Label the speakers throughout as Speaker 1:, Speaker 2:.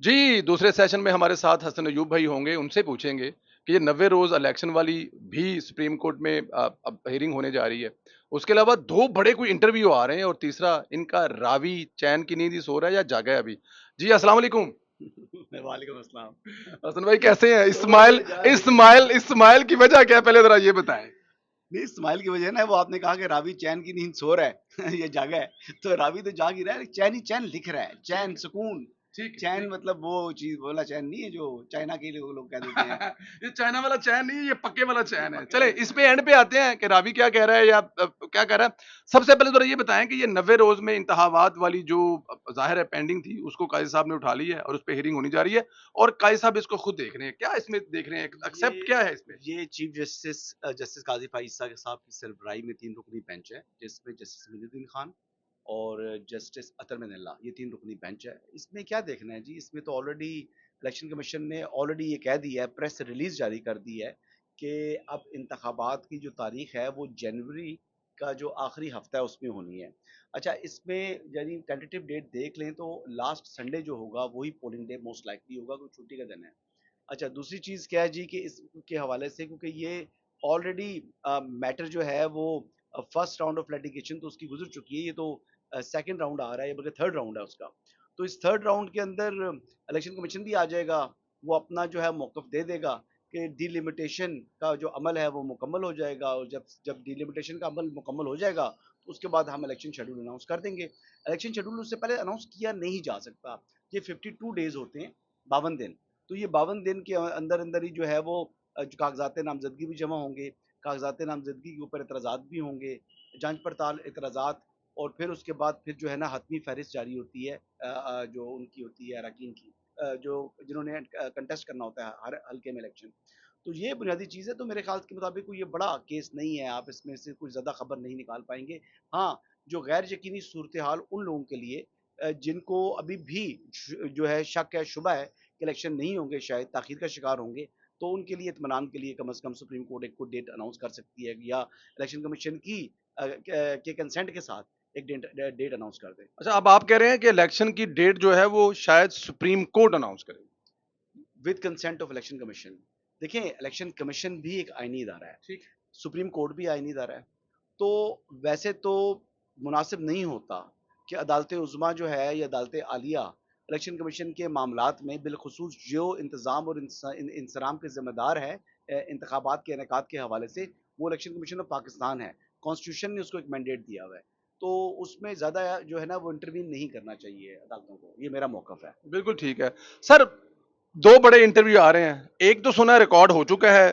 Speaker 1: जी, दूसरे सेशन में हमारे साथ हसन अय्यूब भाई होंगे, उनसे पूछेंगे कि ये 90 रोज़ इलेक्शन वाली भी सुप्रीम कोर्ट में अब हियरिंग होने जा रही है। उसके अलावा 2 बड़े कोई इंटरव्यू आ रहे हैं और तीसरा इनका रावी चैन की नींद ही सो रहा है या जागा है अभी? जी, अस्सलाम वालेकुम।
Speaker 2: वालेकुम अस्सलाम।
Speaker 1: हसन भाई कैसे हैं?
Speaker 2: वो तो जान
Speaker 1: इस्माइल की वजह क्या है पहले ज़रा ये बताएँ?
Speaker 2: नहीं, स्माइल की वजह ना वो आपने कहा कि रावी चैन की नींद सो रहा है ये जागा है। तो रावी तो जाग ही रहा है, चैन ही चैन लिख रहा है,
Speaker 1: ठीक
Speaker 2: चैन,
Speaker 1: है,
Speaker 2: सुकून।
Speaker 1: ठीक है,
Speaker 2: चैन
Speaker 1: ठीक
Speaker 2: मतलब वो चीज़ वाला चैन नहीं है जो चाइना के लोग कह देते हैं।
Speaker 1: ये चाइना वाला चैन नहीं है, ये पक्के वाला
Speaker 2: ये
Speaker 1: चैन है।
Speaker 2: पक्के
Speaker 1: चलें
Speaker 2: वाला
Speaker 1: इस
Speaker 2: चैन
Speaker 1: पे
Speaker 2: है।
Speaker 1: एंड पे आते हैं कि रावी क्या कह रहा है या क्या कह रहा है। सबसे पहले ज़रा ये बताएँ कि ये 90 रोज़ में इंतखाबात वाली जो ज़ाहिर है पेंडिंग थी, उसको काज़ी साहब ने उठा ली है और उस पे हियरिंग होनी जा रही है और काज़ी साहब इसको खुद देख रहे हैं। क्या इसमें देख रहे हैं? एक्सेप्ट
Speaker 2: ये
Speaker 1: क्या है इसमें?
Speaker 2: ये chief justice justice Qazi Faiz साहब की सरबराही में 3 रुकनी बेंच है, जिसमें जस्टिस मोइनुद्दीन खान और जस्टिस अतर मनल्ला, ये 3 रुकनी बेंच है। इसमें क्या देखना है जी, इसमें तो ऑलरेडी इलेक्शन कमीशन ने ऑलरेडी ये कह दिया है, प्रेस रिलीज़ जारी कर दी है कि अब इंतखाबात की जो तारीख है वो जनवरी का जो आखिरी हफ्ता है उसमें होनी है। अच्छा, इसमें यानी टेंटेटिव डेट देख लें तो लास्ट संडे जो होगा वही पोलिंग डे मोस्ट लाइकली होगा, कोई छुट्टी का दिन है। अच्छा, दूसरी चीज़ क्या है जी कि इसके हवाले से क्योंकि ये ऑलरेडी मैटर जो है वो फर्स्ट राउंड ऑफ लिटिगेशन तो उसकी गुज़र चुकी है, ये तो सेकंड राउंड आ रहा है, बल्कि थर्ड राउंड है उसका। तो इस थर्ड राउंड के अंदर इलेक्शन कमीशन भी आ जाएगा, वो अपना जो है मौक़िफ़ दे देगा कि डिलिमिटेशन का जो अमल है वो मुकम्मल हो जाएगा और जब जब डिलिमिटेशन का अमल मुकम्मल हो जाएगा, तो उसके बाद हम इलेक्शन शेड्यूल अनाउंस कर देंगे। इलेक्शन शेड्यूल उससे पहले अनाउंस किया नहीं जा सकता। ये 52 डेज़ होते हैं, 52 दिन। तो ये 52 दिन के अंदर अंदर ही जो है वो जो कागजात नामजदगी भी जमा होंगे, कागजात नामजदगी के ऊपर एतराज़ात भी होंगे, जांच पड़ताल एतराज़ात और फिर उसके बाद फिर जो है ना हतमी फहरिस्त जारी होती है जो उनकी होती है अरकान की जो जिन्होंने कंटेस्ट करना होता है हर हल्के में इलेक्शन। तो ये बुनियादी चीज़ है, तो मेरे ख्याल के मुताबिक कोई ये बड़ा केस नहीं है, आप इसमें से कुछ ज़्यादा खबर नहीं निकाल पाएंगे। हाँ, जो गैर यकीनी सूरत हाल उन लोगों के लिए जिनको अभी भी जो है शक है, शुबा है कि इलेक्शन नहीं होंगे, शायद ताख़ीर का शिकार होंगे, तो उनके लिए इत्मीनान के लिए कम से कम सुप्रीम कोर्ट एक कोई डेट अनाउंस कर सकती है या इलेक्शन कमीशन की के कंसेंट के साथ एक डेट अनाउंस कर दे।
Speaker 1: अच्छा अब आप कह रहे हैं कि इलेक्शन की डेट जो है वो शायद सुप्रीम कोर्ट अनाउंस करेगी।
Speaker 2: With consent of election commission. देखिए, इलेक्शन कमीशन भी एक आईनी इदारा है,
Speaker 1: ठीक है।
Speaker 2: सुप्रीम कोर्ट भी आईनी इदारा है। तो वैसे तो मुनासिब नहीं होता कि अदालत उज़्मा जो है या अदालत आलिया इलेक्शन कमीशन के मामलात में बिलखुसूस जो इंतज़ाम और इंसराम के ज़िम्मेदार है इंतखाबात के इनेकाद के हवाले से, वो इलेक्शन कमीशन ऑफ पाकिस्तान है। कॉन्स्टिट्यूशन ने उसको एक मैंडेट दिया हुआ है। तो उसमें ज़्यादा जो है ना वो इंटरवीन नहीं करना चाहिए अदालतों को, ये मेरा मौक़िफ़ है।
Speaker 1: बिल्कुल ठीक है। सर 2 बड़े इंटरव्यू आ रहे हैं। एक तो सुना है रिकॉर्ड हो चुका है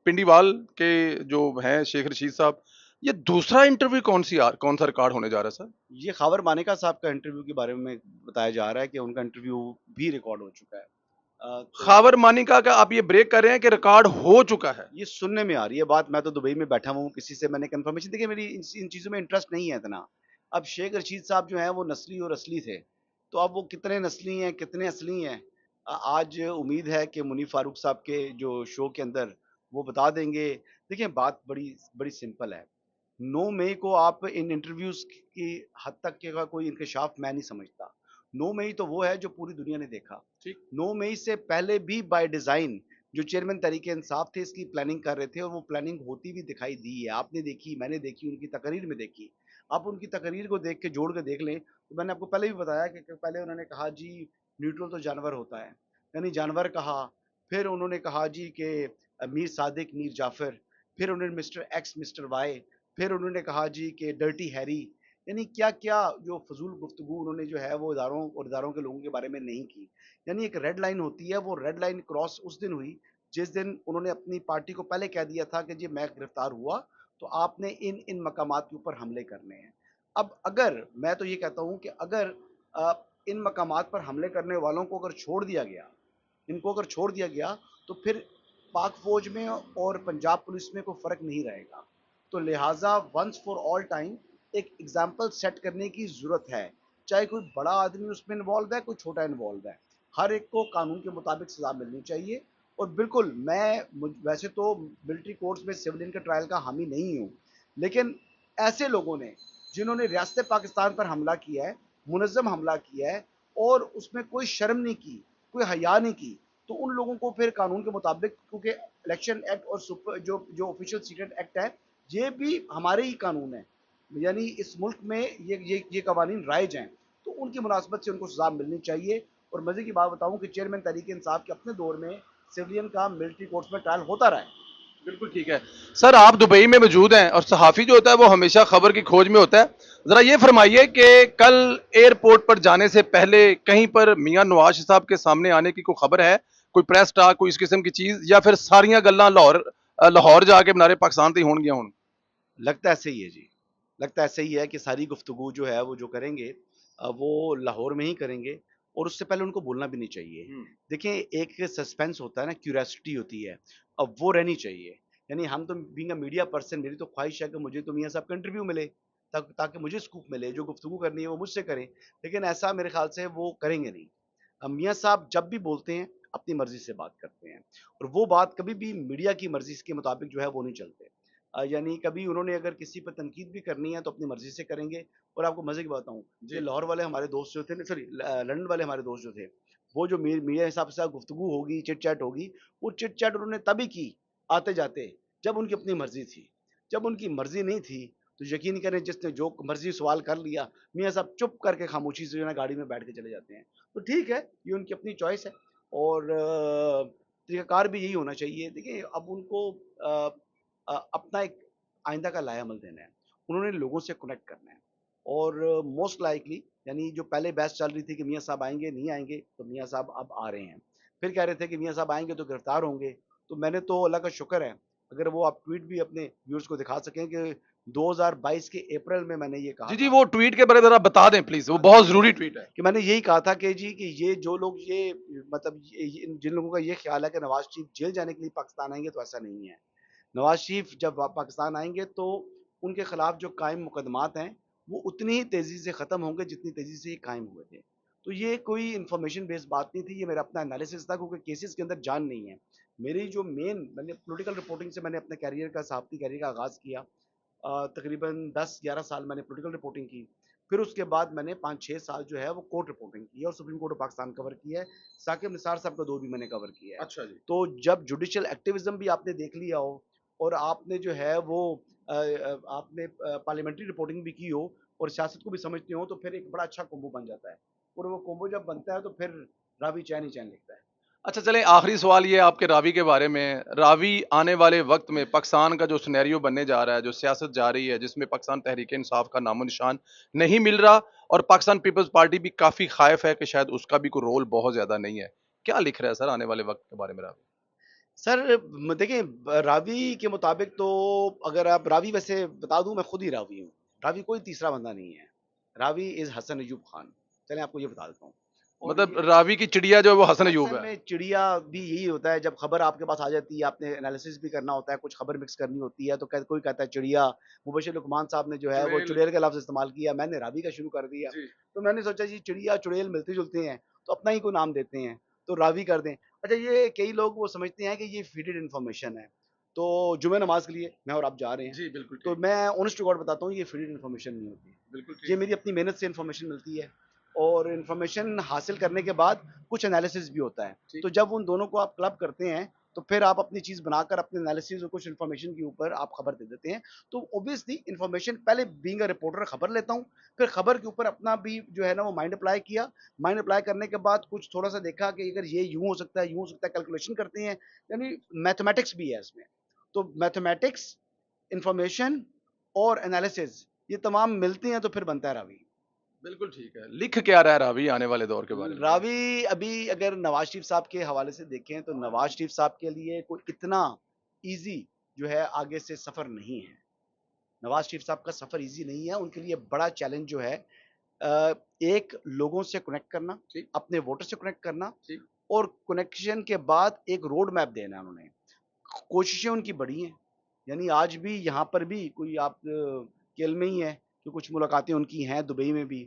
Speaker 1: पिंडीवाल के जो हैं शेख रशीद साहब। ये दूसरा इंटरव्यू कौन-सा रिकॉर्ड होने जा रहा है सर?
Speaker 2: ये ख़ावर मानेका साहब का इंटरव्यू के बारे में बताया जा रहा है कि उनका इंटरव्यू भी रिकॉर्ड हो चुका है। तो
Speaker 1: ख़ावर मानिका का आप ये ब्रेक कर रहे हैं कि रिकॉर्ड हो चुका है।
Speaker 2: ये सुनने में आ रही है बात, मैं तो दुबई में बैठा हुआ हूँ, किसी से मैंने कन्फर्मेशन देखिए मेरी इन चीज़ों में इंटरेस्ट नहीं है इतना। अब शेख रशीद साहब जो हैं वो नस्ली और असली थे, तो अब वो कितने नस्ली हैं, कितने असली हैं आज उम्मीद है कि मुनीर फ़ारूक साहब के जो शो के अंदर वो बता देंगे। देखिए बात बड़ी बड़ी सिंपल है। 9 मई को आप इन इंटरव्यूज़ की हद तक का कोई इंकशाफ मैं नहीं समझता। 9 मई तो वो है जो पूरी दुनिया ने देखा।
Speaker 1: ठीक।
Speaker 2: 9 मई से पहले भी बाय डिज़ाइन जो चेयरमैन तहरीक-ए-इंसाफ थे इसकी प्लानिंग कर रहे थे और वो प्लानिंग होती भी दिखाई दी है। आपने देखी, मैंने देखी, उनकी तकरीर में देखी। आप उनकी तकरीर को देख के जोड़ के देख लें, तो मैंने आपको पहले भी बताया कि पहले उन्होंने कहा जी न्यूट्रल तो जानवर होता है, यानी जानवर कहा। फिर उन्होंने कहा जी कि मीर सादिक, मीर जाफ़र, फिर उन्होंने मिस्टर एक्स, मिस्टर वाई, फिर उन्होंने कहा जी कि डर्टी हैरी, यानी क्या-क्या जो फ़ज़ूल गुफ्तगू उन्होंने जो है वो इदारों और इदारों के लोगों के बारे में नहीं की। यानी एक रेड लाइन होती है, वो रेड लाइन क्रॉस उस दिन हुई जिस दिन उन्होंने अपनी पार्टी को पहले कह दिया था कि जी मैं गिरफ्तार हुआ तो आपने इन मकामात के ऊपर हमले करने हैं। अब अगर मैं तो ये कहता हूँ कि अगर इन मकामात पर हमले करने वालों को अगर छोड़ दिया गया, इनको अगर छोड़ दिया गया तो फिर पाक फ़ौज में और पंजाब पुलिस में कोई फ़र्क नहीं रहेगा। तो लिहाजा वंस फॉर ऑल टाइम एक एग्ज़ाम्पल सेट करने की ज़रूरत है। चाहे कोई बड़ा आदमी उसमें इन्वॉल्व है, कोई छोटा इन्वॉल्व है। हर एक को कानून के मुताबिक सज़ा मिलनी चाहिए और बिल्कुल वैसे तो मिलिट्री कोर्ट्स में सिविलियन के ट्रायल का हामी नहीं हूँ। लेकिन ऐसे लोगों ने जिन्होंने रियासत पाकिस्तान पर हमला किया है, मुनज़्ज़म हमला किया है और उसमें कोई शर्म नहीं की, कोई हया नहीं की, तो उन लोगों को फिर कानून के मुताबिक, क्योंकि इलेक्शन एक्ट और सुपर जो ऑफिशियल सीक्रेट एक्ट है, ये भी हमारे ही कानून है, यानी इस मुल्क में ये कवानीन राइज हैं, तो उनकी मुनासबत से उनको सजा मिलनी चाहिए। और मजे की बात बताऊं कि चेयरमैन तहरीक इंसाफ के अपने दौर में सिविलियन का मिलिट्री कोर्ट्स में ट्रायल होता रहा है।
Speaker 1: बिल्कुल ठीक है। सर आप दुबई में मौजूद हैं और सहाफ़ी जो होता है वो हमेशा खबर की खोज में होता है। ज़रा ये फरमाइए कि कल एयरपोर्ट पर जाने से पहले कहीं पर मियां नवाज साहब के सामने आने की कोई खबर है? कोई प्रेस टॉक, कोई इस किस्म की चीज़, या फिर सारियां गल्लां लाहौर जाके मीनार पाकिस्तान ते होणगियां हुण?
Speaker 2: लगता ऐसे ही है जी, लगता ऐसे ही है कि सारी गुफ्तगू जो है वो जो करेंगे वो लाहौर में ही करेंगे, और उससे पहले उनको बोलना भी नहीं चाहिए। देखिए, एक सस्पेंस होता है ना, क्यूरियोसिटी होती है, अब वो रहनी चाहिए। यानी हम तो बीइंग अ मीडिया पर्सन, मेरी तो ख्वाहिश है कि मुझे तो मियाँ साहब का इंटरव्यू मिले, ताकि मुझे स्कूप मिले, जो गुफ्तगू करनी है वो मुझसे करें। लेकिन ऐसा मेरे ख्याल से वो करेंगे नहीं। मियाँ साहब जब भी बोलते हैं अपनी मर्ज़ी से बात करते हैं, और वो बात कभी भी मीडिया की मर्ज़ी के मुताबिक जो है वो नहीं चलते। यानी कभी उन्होंने अगर किसी पर तनकीद भी करनी है तो अपनी मर्ज़ी से करेंगे। और आपको मज़े की बात बताऊँ, ये
Speaker 1: जी।
Speaker 2: लाहौर वाले हमारे दोस्त जो थे ना, सॉरी लंदन वाले हमारे दोस्त जो थे, वो जो मियाँ साहब के साथ गुफ्तगू होगी, चिट-चैट होगी, वो चिट-चैट उन्होंने तभी की, आते-जाते, जब उनकी अपनी मर्ज़ी थी। जब उनकी मर्ज़ी नहीं थी, तो यकीन करें जिसने जो मर्ज़ी सवाल कर लिया, मियाँ साहब चुप करके खामोशी से जो है ना गाड़ी में बैठ के चले जाते हैं। तो ठीक है, ये उनकी अपनी चॉइस है, और तरीक़ाकार भी यही होना चाहिए। देखिए, अब उनको अपना एक आइंदा का लाया अमल देना है। उन्होंने लोगों से कनेक्ट करना है, और मोस्ट लाइकली, यानी जो पहले बहस चल रही थी कि मियाँ साहब आएँगे, नहीं आएँगे, तो मियाँ साहब अब आ रहे हैं। फिर कह रहे थे कि मियाँ साहब आएँगे तो गिरफ्तार होंगे। तो मैंने तो अल्लाह का शुक्र है, अगर वो आप ट्वीट भी अपने व्यूअर्स को दिखा सकें कि 2022 के अप्रैल में मैंने ये कहा
Speaker 1: जी, जी,
Speaker 2: था।
Speaker 1: वो ट्वीट के बारे में ज़रा बता दें प्लीज़, वो
Speaker 2: हाँ,
Speaker 1: बहुत
Speaker 2: जी,
Speaker 1: ज़रूरी ट्वीट है।
Speaker 2: कि मैंने यही कहा था कि जी, कि ये जो लोग ये मतलब ये जिन लोगों का ये ख़्याल है कि नवाज़ शरीफ जेल जाने के लिए पाकिस्तान आएँगे, तो ऐसा नहीं है। नवाज़ शरीफ जब पाकिस्तान आएँगे तो उनके खिलाफ जो कायम मुकदमात हैं, वो उतनी ही तेज़ी से ख़त्म होंगे जितनी तेज़ी से ये कायम हुए थे। तो ये कोई इन्फॉर्मेशन बेस्ड बात नहीं थी, ये मेरा अपना एनालिसिस था, क्योंकि केसेस के अंदर जान नहीं है। मेरी जो मैंने पॉलिटिकल रिपोर्टिंग से मैंने अपने करियर का, सहाफ़ती करियर का आगाज़ किया। तकरीबन 10-11 साल मैंने पॉलिटिकल रिपोर्टिंग की। फिर उसके बाद मैंने 5-6 साल जो है वो कोर्ट रिपोर्टिंग की है, और supreme court of Pakistan cover किया है। साकिब निसार साहब का दौर भी मैंने कवर किया है।
Speaker 1: अच्छा जी।
Speaker 2: तो जब जुडिशियल एक्टिविज़्म भी आपने देख लिया हो, और आपने जो है वो आपने पार्लियामेंट्री रिपोर्टिंग भी की हो, और सियासत को भी समझते हो, तो फिर एक बड़ा अच्छा कॉम्बो बन जाता है। और वो कॉम्बो जब बनता है तो फिर रावी चैन ही चैन लिखता है।
Speaker 1: अच्छा चलें, आखिरी सवाल ये आपके रावी के बारे में। रावी आने वाले वक़्त में पाकिस्तान का जो सिनेरियो बनने जा रहा है, जो सियासत जा रही है, जिसमें पाकिस्तान तहरीक-ए-इंसाफ का नामो-निशान नहीं मिल रहा, और पाकिस्तान पीपल्स पार्टी भी काफ़ी ख़ाइफ़ है कि शायद उसका भी कोई रोल बहुत ज़्यादा नहीं है। क्या लिख रहा है सर आने वाले वक़्त के बारे में रावी?
Speaker 2: सर देखिए, रावी के मुताबिक तो, अगर आप रावी, वैसे बता दूं मैं खुद ही रावी हूँ। रावी कोई तीसरा बंदा नहीं है। रावी इज़ हसन अय्यूब खान। चलें आपको ये बता देता हूँ। और
Speaker 1: मतलब
Speaker 2: ये
Speaker 1: रावी की चिड़िया जो है वो हसन अय्यूब
Speaker 2: असल
Speaker 1: है।
Speaker 2: में चिड़िया भी यही होता है, जब खबर आपके पास आ जाती है, आपने एनालिसिस भी करना होता है, कुछ खबर मिक्स करनी होती है, तो कोई कहता है चिड़िया। मुबशिर लुकमान साहब ने जो है वो
Speaker 1: चुड़ैल।
Speaker 2: चुड़ैल का लफ्ज़ इस्तेमाल किया, मैंने रावी का शुरू कर दिया।
Speaker 1: जी।
Speaker 2: तो मैंने सोचा जी, चिड़िया चुड़ैल मिलती-जुलती हैं, तो अपना ही कोई नाम देते हैं, तो रावी कर दें। अच्छा, ये कई लोग वो समझते हैं कि ये फीडेड इन्फॉर्मेशन है। तो जुमे नमाज़ के लिए मैं और आप जा रहे हैं,
Speaker 1: जी, बिल्कुल
Speaker 2: तो
Speaker 1: ठीक।
Speaker 2: मैं ऑनेस्ट टू गॉड बताता हूँ, ये फीडेड इन्फॉर्मेशन नहीं होती।
Speaker 1: बिल्कुल
Speaker 2: ये
Speaker 1: ठीक।
Speaker 2: मेरी अपनी मेहनत से इन्फॉर्मेशन मिलती है, और इन्फॉर्मेशन हासिल करने के बाद कुछ एनालिसिस भी होता है।
Speaker 1: ठीक।
Speaker 2: तो जब उन दोनों को आप क्लब करते हैं, तो फिर आप अपनी चीज़ बनाकर अपने एनालिसिस और कुछ इन्फॉर्मेशन के ऊपर आप खबर दे देते हैं। तो ऑब्वियसली इन्फॉर्मेशन पहले, बीइंग अ रिपोर्टर, खबर लेता हूँ, फिर खबर के ऊपर अपना भी जो है ना वो माइंड अप्लाई किया। माइंड अप्लाई करने के बाद कुछ थोड़ा-सा देखा कि अगर ये यूँ हो सकता है, यूँ हो सकता है, कैलकुलेशन करते हैं, यानी मैथमेटिक्स भी है इसमें। तो मैथमेटिक्स, इन्फॉर्मेशन और एनालिसिस, ये तमाम मिलती हैं, तो फिर बनता है रावी।
Speaker 1: बिल्कुल ठीक है। लिख क्या रहा है रावी आने वाले दौर के बारे में?
Speaker 2: रावी अभी अगर नवाज शरीफ साहब के हवाले से देखें, तो नवाज शरीफ साहब के लिए कोई इतना इजी जो है आगे से सफ़र नहीं है। नवाज शरीफ साहब का सफ़र इजी नहीं है, उनके लिए बड़ा चैलेंज जो है एक, लोगों से कनेक्ट करना,
Speaker 1: ठीक।
Speaker 2: अपने वोटर से कनेक्ट करना,
Speaker 1: ठीक।
Speaker 2: और कनेक्शन के बाद एक रोड मैप देना है उन्होंने। कोशिशें उनकी बड़ी हैं, यानी आज भी यहाँ पर भी कोई आप केल में ही है कि कुछ मुलाकातें उनकी हैं दुबई में भी।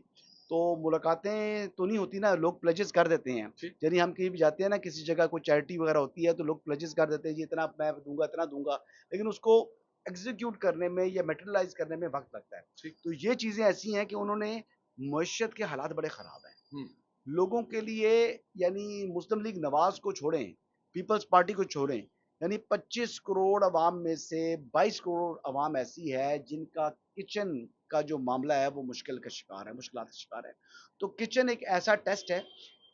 Speaker 2: तो मुलाकातें तो नहीं होती ना, लोग प्लेजेस कर देते हैं।
Speaker 1: ठीक।
Speaker 2: यानी हम कहीं भी जाते हैं ना, किसी जगह कोई चैरिटी वगैरह होती है, तो लोग प्लेजेस कर देते हैं, जी इतना मैं दूँगा, इतना दूँगा। लेकिन उसको एग्ज़ीक्यूट करने में या मैटेरियलाइज़ करने में वक़्त लगता है।
Speaker 1: ठीक।
Speaker 2: तो ये चीज़ें ऐसी हैं कि उन्होंने, मईशत के हालात बड़े ख़राब हैं।
Speaker 1: हुँ।
Speaker 2: लोगों के लिए, यानी मुस्लिम लीग नवाज को छोड़ें, पीपल्स पार्टी को छोड़ें, यानी 25 करोड़ अवाम में से 22 करोड़ अवाम ऐसी है जिनका किचन का जो मामला है वो मुश्किल का शिकार है, मुश्किलात का शिकार है। तो किचन एक ऐसा टेस्ट है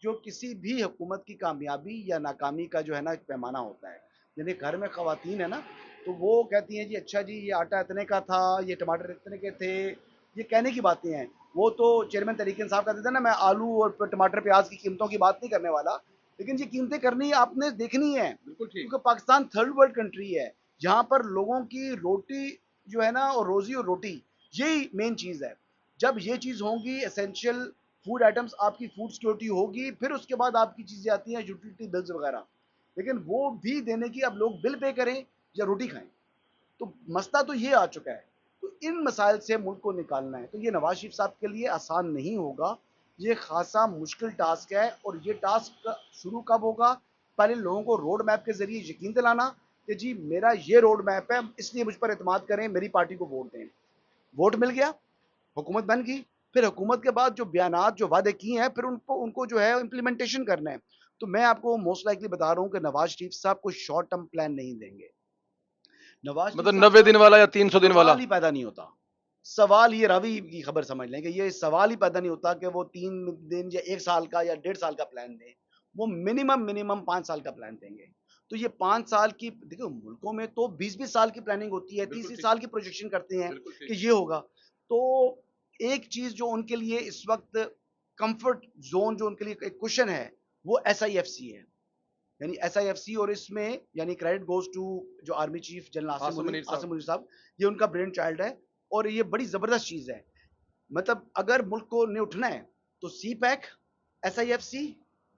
Speaker 2: जो किसी भी हुकूमत की कामयाबी या नाकामी का जो है ना एक पैमाना होता है। यानी घर में खवातीन है ना, तो वो कहती हैं जी अच्छा जी ये आटा इतने का था, ये टमाटर इतने के थे, ये कहने की बातें हैं। वो तो चेयरमैन तरीके इंसाफ कहते थे ना, मैं आलू और टमाटर प्याज की कीमतों की बात नहीं करने वाला, लेकिन ये कीमतें करनी आपने देखनी है,
Speaker 1: बिल्कुल ठीक।
Speaker 2: क्योंकि पाकिस्तान थर्ड वर्ल्ड कंट्री है जहाँ पर लोगों की रोटी जो है ना, और रोजी और रोटी यही मेन चीज़ है। जब ये चीज़ होगी, एसेंशियल फूड आइटम्स, आपकी फूड सिक्योरिटी होगी, फिर उसके बाद आपकी चीज़ें आती हैं यूटिलिटी बिल्स वगैरह, लेकिन वो भी देने की अब लोग बिल पे करें या रोटी खाएं। तो मसला तो ये आ चुका है। तो इन मसाइल से मुल्क को निकालना है, तो ये नवाज शरीफ साहब के लिए आसान नहीं होगा। ये खासा मुश्किल टास्क है, और ये टास्क शुरू कब होगा? पहले लोगों को रोड मैप के जरिए यकीन दिलाना कि जी मेरा ये रोड मैप है, इसलिए मुझ पर एतमाद करें, मेरी पार्टी को वोट दें। वोट मिल गया, हुकूमत बन गई, फिर हुकूमत के बाद जो बयानात जो वादे किए हैं, फिर उनको उनको जो है इम्प्लीमेंटेशन करना है। तो मैं आपको मोस्ट लाइकली बता रहा हूँ कि नवाज शरीफ साहब को शॉर्ट टर्म प्लान नहीं देंगे। नवाज शरीफ
Speaker 1: मतलब
Speaker 2: साहब
Speaker 1: 90
Speaker 2: का
Speaker 1: दिन वाला या 300 दिन वाला?
Speaker 2: सवाल ही पैदा नहीं होता। सवाल ये रवि की खबर समझ लें कि ये सवाल ही पैदा नहीं होता कि वो 3 दिन या 1 साल का या 1.5 साल का प्लान दें। वो मिनिमम मिनिमम 5 साल का प्लान देंगे। तो ये 5 साल की, देखो मुल्कों में तो 20-20 साल की प्लानिंग होती है,
Speaker 1: बिल्कुल
Speaker 2: 30-30
Speaker 1: ठीक।
Speaker 2: साल की प्रोजेक्शन करते हैं
Speaker 1: बिल्कुल
Speaker 2: कि
Speaker 1: ठीक।
Speaker 2: ये होगा। तो एक चीज जो उनके लिए इस वक्त कंफर्ट जोन, जो उनके लिए एक क्वेश्चन है, वो SIFC है। यानी SIFC, और इसमें यानी क्रेडिट गोज टू जो army chief general
Speaker 1: Asim Munir
Speaker 2: Asim
Speaker 1: साहब।
Speaker 2: मुनीर साहब, ये उनका ब्रेन चाइल्ड है, और ये बड़ी जबरदस्त चीज है। मतलब अगर मुल्क को नहीं उठना है तो CPEC, SIFC,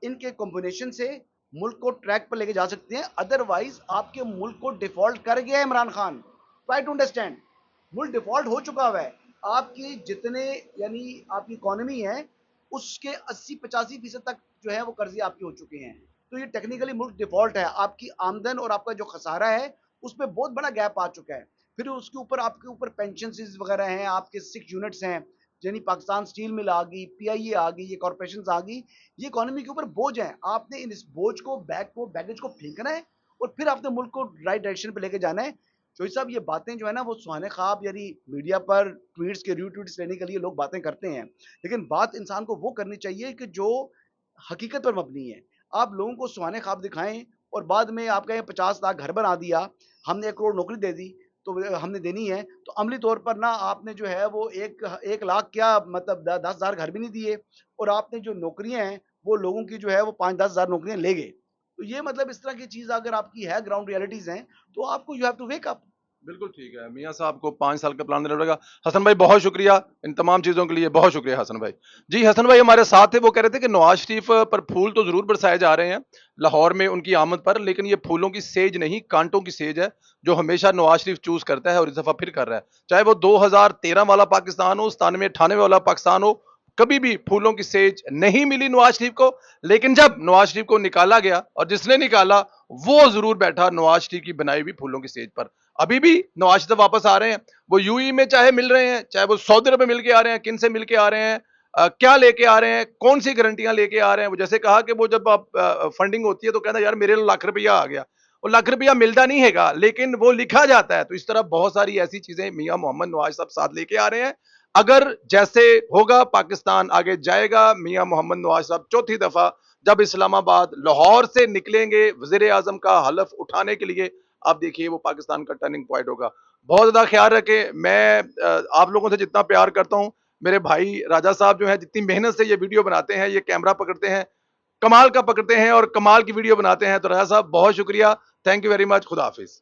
Speaker 2: इनके कॉम्बिनेशन से मुल्क को ट्रैक पर लेके जा सकते हैं। अदरवाइज आपके मुल्क को डिफॉल्ट कर गया है Imran Khan, try to understand. मुल्क डिफॉल्ट हो चुका हुआ है। आपकी जितने, यानी आपकी इकोनॉमी है, उसके 80-85% तक जो है वो कर्जे आपके हो चुके हैं। तो ये टेक्निकली मुल्क डिफॉल्ट है। आपकी आमदन और आपका जो खसारा है उसमें बहुत बड़ा गैप आ चुका है। फिर उसके ऊपर आपके ऊपर पेंशन वगैरह हैं, आपके 6 यूनिट्स हैं, यानी पाकिस्तान स्टील मिल आ गई, PIA आ गई, ये कॉर्पोरेशन आ गई, ये इकोनॉमी के ऊपर बोझ है। आपने इस बोझ को, बैगेज को फेंकना है, और फिर आपने मुल्क को राइट डायरेक्शन पे लेके जाना है। शोई साहब, ये बातें जो है ना वो सुहाने ख्वाब, यानी मीडिया पर ट्वीट्स के रीट्वीट्स लेने के लिए लोग बातें करते हैं, लेकिन बात इंसान को वो करनी चाहिए कि जो हकीकत पर मबनी है। आप लोगों को सुहाने ख्वाब दिखाएं, और बाद में आप कहें 50 लाख घर बना दिया, हमने 1 करोड़ नौकरी दे दी, तो हमने देनी है, तो अमली तौर पर ना आपने जो है वो 1 लाख क्या, मतलब 10,000 घर भी नहीं दिए, और आपने जो नौकरियां हैं वो लोगों की जो है वो 5-10 हज़ार नौकरियां ले गए। तो ये मतलब इस तरह की चीज अगर आपकी है, ग्राउंड रियलिटीज हैं, तो आपको you have to wake up.
Speaker 1: बिल्कुल ठीक है। मियाँ साहब को 5 साल का प्लान देना पड़ेगा। हसन भाई बहुत शुक्रिया इन तमाम चीज़ों के लिए, बहुत शुक्रिया हसन भाई। जी, हसन भाई हमारे साथ थे, वो कह रहे थे कि नवाज शरीफ पर फूल तो ज़रूर बरसाए जा रहे हैं लाहौर में उनकी आमद पर, लेकिन ये फूलों की सेज नहीं, कांटों की सेज है, जो हमेशा नवाज शरीफ चूज़ करता है और इस दफ़ा फिर कर रहा है। चाहे वो 2013 वाला पाकिस्तान हो, 97-98 वाला पाकिस्तान हो, कभी भी फूलों की सेज नहीं मिली नवाज शरीफ को। लेकिन जब नवाज शरीफ को निकाला गया, और जिसने निकाला वो ज़रूर बैठा नवाज शरीफ की बनाई हुई फूलों की सेज पर। अभी भी नवाज शरीफ वापस आ रहे हैं, वो यूएई में चाहे मिल रहे हैं, चाहे वो सऊदी अरब में मिल के आ रहे हैं, किन से मिल के आ रहे हैं, क्या लेके आ रहे हैं, कौन सी गारंटियां लेके आ रहे हैं। वो जैसे कहा कि वो जब फंडिंग होती है तो कहना यार मेरे लाख रुपया आ गया, वो लाख रुपया मिलता नहीं हैगा, लेकिन वो लिखा जाता है। तो इस तरह बहुत सारी ऐसी चीजें मियां मोहम्मद नवाज साहब साथ लेके आ रहे हैं। अगर जैसे होगा पाकिस्तान आगे जाएगा, मियां मोहम्मद नवाज साहब चौथी दफा जब इस्लामाबाद लाहौर से निकलेंगे वजीर आजम का हलफ उठाने के लिए, आप देखिए वो पाकिस्तान का टर्निंग पॉइंट होगा। बहुत ज्यादा ख्याल रखें। मैं आप लोगों से जितना प्यार करता हूं, मेरे भाई राजा साहब जो है जितनी मेहनत से ये वीडियो बनाते हैं, ये कैमरा पकड़ते हैं, कमाल का पकड़ते हैं और कमाल की वीडियो बनाते हैं। तो राजा साहब बहुत शुक्रिया, थैंक यू वेरी मच, खुदा हाफिज।